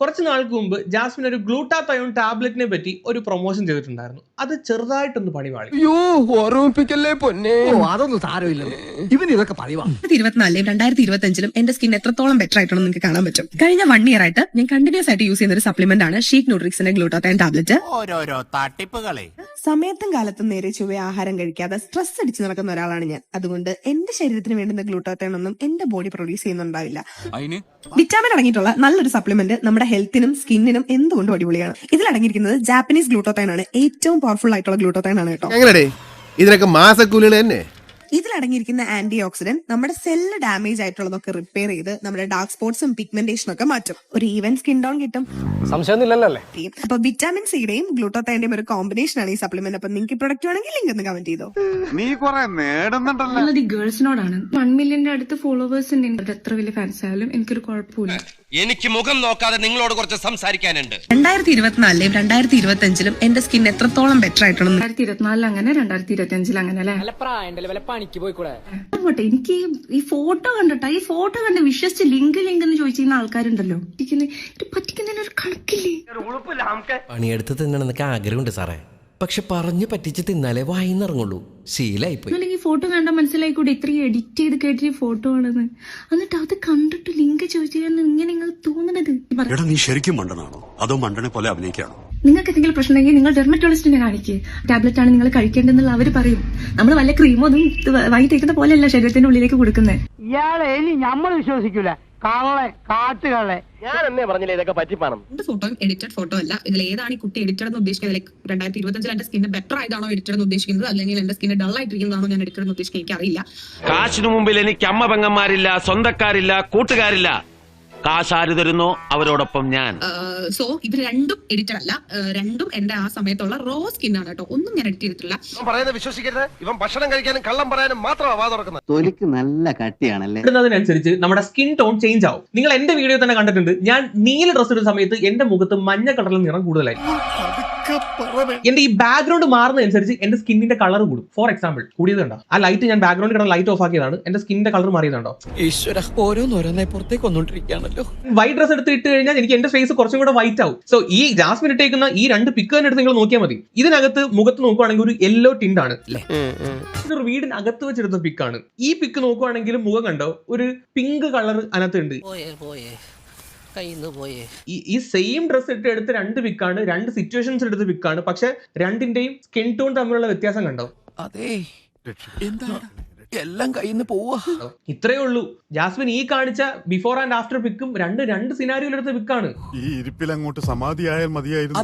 കുറച്ച് നാൾക്ക് മുമ്പ് ജാസ്മിൻ ഒരു ഗ്ലൂട്ടാതയോൺ ടാബ്ലറ്റിനെ പറ്റി ഒരു പ്രൊമോഷൻ ചെയ്തിട്ടുണ്ടായിരുന്നു. അത് ചെറുതായിട്ടൊന്ന് പണിവാളി. അതൊന്നും സാരമില്ല, ഇവൻ ഇതൊക്കെ പറയുവാ. 2024-2025 എന്റെ സ്കിൻ എത്രത്തോളം ബെറ്റർ ആയിട്ടുണ്ടെന്ന് നിങ്ങൾക്ക് കാണാൻ പറ്റും. കഴിഞ്ഞ 1 ഇയർ ആയിട്ട് ഞാൻ കണ്ടിന്യൂസ് ആയിട്ട് യൂസ് ചെയ്യുന്ന ഒരു സപ്ലിമെന്റ് ആണ് ഷീക്ക് ന്യൂട്രിക്സിന്റെ ഗ്ലൂട്ടാതയോൺ ടാബ്ലറ്റ്. ഓരോരോ തട്ടിപ്പുകളെ സമയത്തും കാലത്തും നേരെ ചൊവ്വേ ആഹാരം കഴിക്കാതെ സ്ട്രെസ് അടിച്ച് നടക്കുന്ന ഒരാളാണ് ഞാൻ. അതുകൊണ്ട് എന്റെ ശരീരത്തിന് വേണ്ടുന്ന ഗ്ലൂട്ടാതയോൺ ഒന്നും എന്റെ ബോഡി പ്രൊഡ്യൂസ് ചെയ്യുന്നുണ്ടാവില്ല. വിറ്റാമിൻ അടങ്ങിയിട്ടുള്ള നല്ലൊരു സപ്ലിമെന്റ് നമ്മുടെ ഹെൽത്തിനും സ്കിന്നിനും എന്തുകൊണ്ടും അടിപൊളിയാണ്. ഇതിൽ അടങ്ങിയിരിക്കുന്നത് ജാപ്പനീസ് ഗ്ലൂട്ടാതയോൺ ആണ്. ഏറ്റവും പവർഫുൾ ആയിട്ടുള്ള ഗ്ലൂട്ടാതയോൺ ആണ് കേട്ടോ. ഇതിനൊക്കെ മാസക്കൂലികൾ തന്നെ. ഇതിലടങ്ങിയിരിക്കുന്ന ആന്റി ഓക്സിഡന്റ് നമ്മുടെ സെല്ല് ഡാമേജ് ആയിട്ടുള്ളതൊക്കെ റിപ്പയർ ചെയ്ത് നമ്മുടെ ഡാർക്ക് സ്പോട്ട്സും പിഗ്മെന്റേഷനും ഒക്കെ മാറ്റും. ഒരു ഈവൻ സ്കിൻ ടോൺ കിട്ടും. അപ്പൊ വിറ്റാമിൻ സിയുടെയും ഗ്ലൂട്ടാതയോണിന്റെയും ഒരു കോമ്പിനേഷൻ ആണ് ഈ സപ്ലിമെന്റ്. അപ്പൊ നിങ്ങൾക്ക് പ്രൊഡക്റ്റ് വേണമെങ്കിൽ ലിങ്ക് ഒന്ന് കമന്റ് ചെയ്തോ. നീ കുറെ നേടുന്നുണ്ടല്ലോ. ഈ ഗേൾസിനോടാണ് 1 മില്യന്റെ അടുത്ത് ഫോളോവേഴ്സ് ഉണ്ട്. എത്ര വലിയ ഫാൻസ് ആയാലും എനിക്കൊരു കുഴപ്പമില്ല. എനിക്ക് മുഖം നോക്കാതെ നിങ്ങളോട് കുറച്ച് സംസാരിക്കാനുണ്ട്. 2024-2025 എന്റെ സ്കിൻ എത്രത്തോളം ബെറ്റർ ആയിട്ടുണ്ട്. 2024 അങ്ങനെ 2025 അങ്ങനെ അല്ലേ. എനിക്ക് ഈ ഫോട്ടോ കണ്ടിട്ടാ, ഈ ഫോട്ടോ കണ്ട് വിശ്വസിച്ച് ലിങ്ക് എന്ന് ചോദിച്ചിരുന്ന ആൾക്കാരുണ്ടല്ലോ. പറ്റിക്കുന്നതിന് ഒരു കണക്കില്ലേ. പണിയെടുത്ത് തിന്നണമെന്നൊക്കെ ആഗ്രഹമുണ്ട് സാറേ, പക്ഷെ പറഞ്ഞു പറ്റിച്ച് തിന്നാലേ വായിന്നിറങ്ങുള്ളൂ. ശീലായിപ്പോയി. അല്ലെങ്കിൽ ഫോട്ടോ കണ്ടാൽ മനസ്സിലായിക്കൂടെ ഇത്രയും എഡിറ്റ് ചെയ്ത് കേട്ടിയ ഫോട്ടോ ആണെന്ന്. എന്നിട്ട് അത് കണ്ടിട്ട് ലിങ്ക് ചോദിച്ചാൽ ഇങ്ങനെ തോന്നുന്നത്. നീ ശരിക്കും മണ്ടനാണോ അതോ മണ്ടനെ പോലെ അഭിനയിക്കാണോ? നിങ്ങൾക്ക് എന്തെങ്കിലും പ്രശ്നമെങ്കിൽ നിങ്ങൾ ഡെർമറ്റോളജിസ്റ്റിനെ കാണിക്കുക. ടാബ്ലറ്റ് ആണ് നിങ്ങൾ കഴിക്കേണ്ടതെന്നുള്ള അവര് പറയും. നമ്മൾ വല്ല ക്രീമോ ഒന്നും വാങ്ങി തേക്കുന്ന പോലെയല്ല ശരീരത്തിന്റെ ഉള്ളിലേക്ക് കൊടുക്കുന്നത്. ഇയാളെ ഇനി നമ്മൾ വിശ്വസിക്കൂല. കള്ളെ കാട്ടുകളെ ഞാൻ എന്നേ പറഞ്ഞില്ലേ ഇതൊക്കെ പറ്റിപ്പാണം. ഫോട്ടോയും എഡിറ്റഡ് ഫോട്ടോ അല്ല. ഇതിൽ ഏതാണ് ഈ കുട്ടി എഡിറ്റഡ് എന്ന് ഉദ്ദേശിക്കുന്നത്? 2025 എന്റെ സ്കിൻ ബെറ്റർ ആയതാണോ എഡിറ്റഡ് എന്ന് ഉദ്ദേശിക്കുന്നത്, അല്ലെങ്കിൽ എന്റെ സ്കിൻ ഡൾ ആയിട്ടിരിക്കുന്നതാണോ ഞാൻ എഡിറ്റഡ് എന്ന് ഉദ്ദേശിക്കുന്നത്? എനിക്കറിയില്ല. കാശിനു മുമ്പിൽ എനിക്ക് അമ്മ പെങ്ങന്മാരില്ല, സ്വന്തക്കാരില്ല, കൂട്ടുകാരില്ല. കാശാര് തരുന്നോ അവരോടൊപ്പം ഞാൻ. സോ ഇത് രണ്ടും എഡിറ്റഡ് അല്ല. രണ്ടും എന്റെ ആ സമയത്തുള്ള റോ സ്കിൻ ആണ് കേട്ടോ. ഒന്നും ഞാൻ എഡിറ്റ് ചെയ്തിട്ടില്ല. പറയുന്നത് വിശ്വസിക്കരുത്. ഇവൻ ഭക്ഷണം കഴിക്കാനും കള്ളം പറയാനും മാത്രമാണ് വാ തുറക്കുന്നത്. തൊലിക്ക് നല്ല കട്ടിയാണല്ലേ. ഇടുന്നതിനനുസരിച്ച് നമ്മുടെ സ്കിൻ ടോൺ ചേഞ്ച് ആവും. നിങ്ങൾ എന്റെ വീഡിയോ തന്നെ കണ്ടിട്ടുണ്ട്. ഞാൻ നീല ഡ്രസ് ഇടുന്ന സമയത്ത് എന്റെ മുഖത്ത് മഞ്ഞ കളറിൽ നിറം കൂടുതലായി. എന്റെ ഈ ബാക്ക്ഗ്രൗണ്ട് മാറുന്നതനുസരിച്ച് എന്റെ സ്കിന്നിന്റെ കളർ കൂടും. ഫോർ എക്സാമ്പിൾ കൂടിയത് കണ്ടോ? ആ ലൈറ്റ് ഞാൻ ബാക്ക്ഗ്രൗണ്ടിൽ കിടന്ന ലൈറ്റ് ഓഫ് ആക്കിയതാണ്. എന്റെ സ്കിന്നിന്റെ കളർ മാറിയതുണ്ടോ? ഈശ്വര, ഓരോന്നോരോന്നായി പുറത്തേക്ക് വന്നോണ്ടിരിക്കുകയാണല്ലോ. വൈറ്റ് ഡ്രസ് എടുത്ത് ഇട്ട് കഴിഞ്ഞാൽ എനിക്ക് എന്റെ ഫേസ് കുറച്ചും കൂടെ വൈറ്റ് ആവും. സോ ഈ ജാസ്മിൻ ഇട്ടേക്കുന്ന ഈ 2 പിക്ക് തന്നെ എടുത്ത് നിങ്ങൾ നോക്കിയാൽ മതി. ഇതിനകത്ത് മുഖത്ത് നോക്കുവാണെങ്കിൽ ഒരു യെല്ലോ ടിന്റ് ആണ്. ഇതൊരു വീടിനകത്ത് വെച്ചെടുത്ത പിക്കാണ്. ഈ പിക്ക് നോക്കുവാണെങ്കിൽ മുഖം കണ്ടോ ഒരു പിങ്ക് കളർ അതിനകത്തുണ്ട്. ഈ സെയിം ഡ്രസ് ഇട്ട് എടുത്ത് 2 പിക്കാണ്. 2 സിറ്റുവേഷൻസ് എടുത്ത പിക്കാണ്. പക്ഷെ രണ്ടിന്റെയും സ്കിൻ ടോൺ തമ്മിലുള്ള വ്യത്യാസം കണ്ടോ? അതെ, എല്ലാം കയ്യിന്ന് പോവാ. ഇത്രയേ ഉള്ളൂ. ജാസ്മിൻ ഈ കാണിച്ച ബിഫോർ ആൻഡ് ആഫ്റ്റർ പിക്കും രണ്ട് സിനാരിയോയിലെടുത്ത പിക്കാണ്. ഈ ഇരിപ്പിൽ അങ്ങോട്ട് സമാധിയായാൽ മതിയായിരുന്നു.